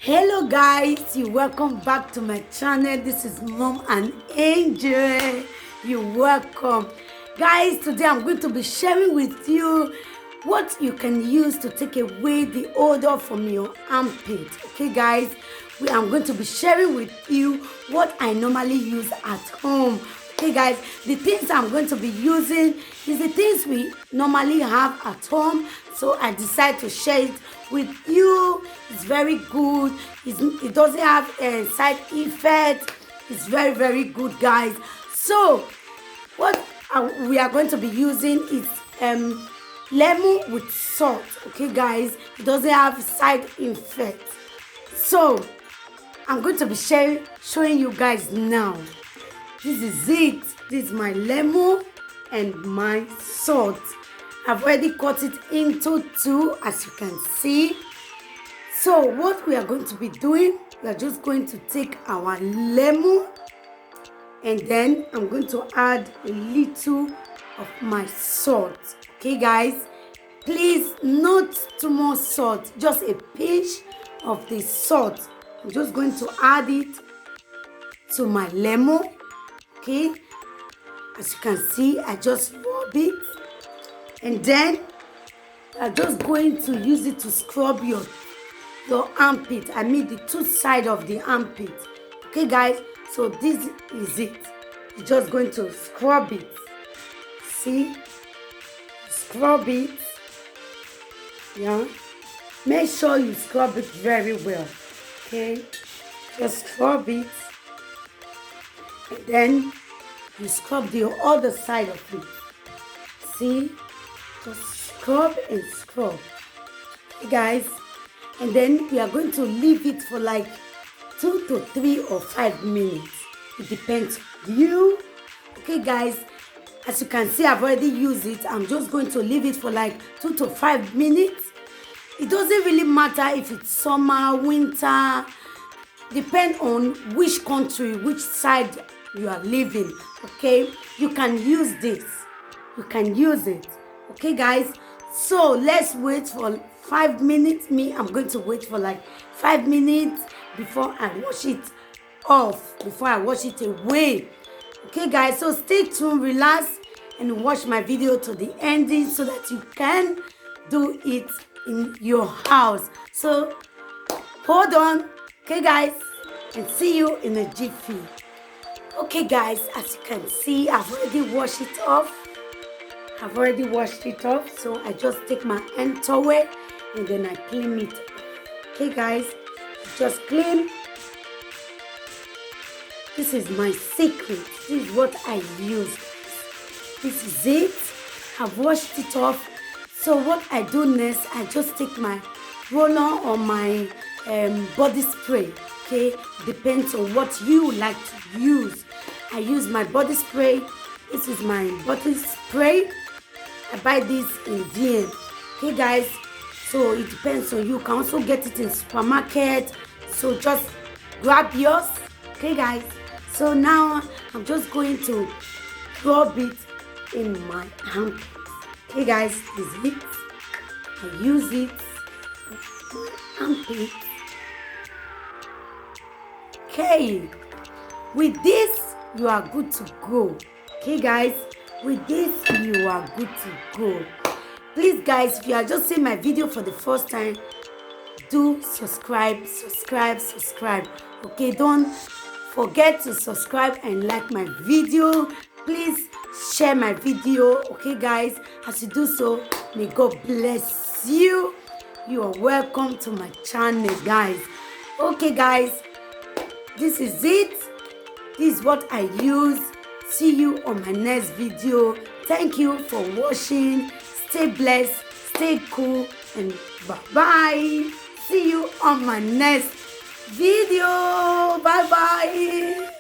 Hello guys, you welcome back to my channel. This is Mom and Angel. You're welcome. Guys, today I'm going to be sharing with you what you can use to take away the odor from your armpit. Okay guys, I'm going to be sharing with you what I normally use at home. Okay guys, the things I'm going to be using is the things we normally have at home, so I decided to share it with you. It's very good. It doesn't have a side effect. It's very good, guys. So what we are going to be using is lemon with salt. Okay guys, it doesn't have side effect. So I'm going to be showing you guys now. This is it. This is my lemon and my salt. I've already cut it into two, as you can see. So what we are going to be doing, we are just going to take our lemon and then I'm going to add a little of my salt. Okay guys, please not too much salt, just a pinch of the salt. I'm just going to add it to my lemon. Okay, as you can see, I just rub it and then I'm just going to use it to scrub your armpit. I mean the two sides of the armpit. Okay guys, so this is it. You're just going to scrub it. See, scrub it. Yeah, make sure you scrub it very well. Okay, just scrub it. And then you scrub the other side of it. See, just scrub and scrub. Okay guys, and then we are going to leave it for like 2 to 3 or 5 minutes. It depends on you. Okay guys, as you can see, I've already used it. I'm just going to leave it for like 2 to 5 minutes. It doesn't really matter if it's summer, winter. Depend on which country, which side you are living. Okay, you can use this. You can use it. Okay guys, so let's wait for 5 minutes. I'm going to wait for like 5 minutes before I wash it off, before I wash it away. Okay guys, so stay tuned, relax and watch my video to the ending so that you can do it in your house. So hold on. Okay guys, and see you in a jiffy. Okay guys, as you can see, I've already washed it off. So I just take my hand towel and then I clean it. Okay guys, just clean. This is my secret. This is what I use. This is it. I've washed it off. So what I do next, I just take my roller or my body spray. Okay, depends on what you like to use. I use my body spray. This is my body spray. I buy this in DM. Okay guys, so it depends on you. You can also get it in supermarket, so just grab yours. Okay guys, so now I'm just going to rub it in my armpit. Okay guys, this is it. I use it in my armpit. Okay, with this you are good to go. Okay guys, with this you are good to go. Please guys, if you are just seeing my video for the first time, do subscribe. Okay, don't forget to subscribe and like my video. Please share my video. Okay guys, as you do so, may God bless you. You are welcome to my channel guys. Okay guys, this is it. This is what I use. See you on my next video. Thank you for watching. Stay blessed, stay cool, and bye-bye. See you on my next video. Bye-bye.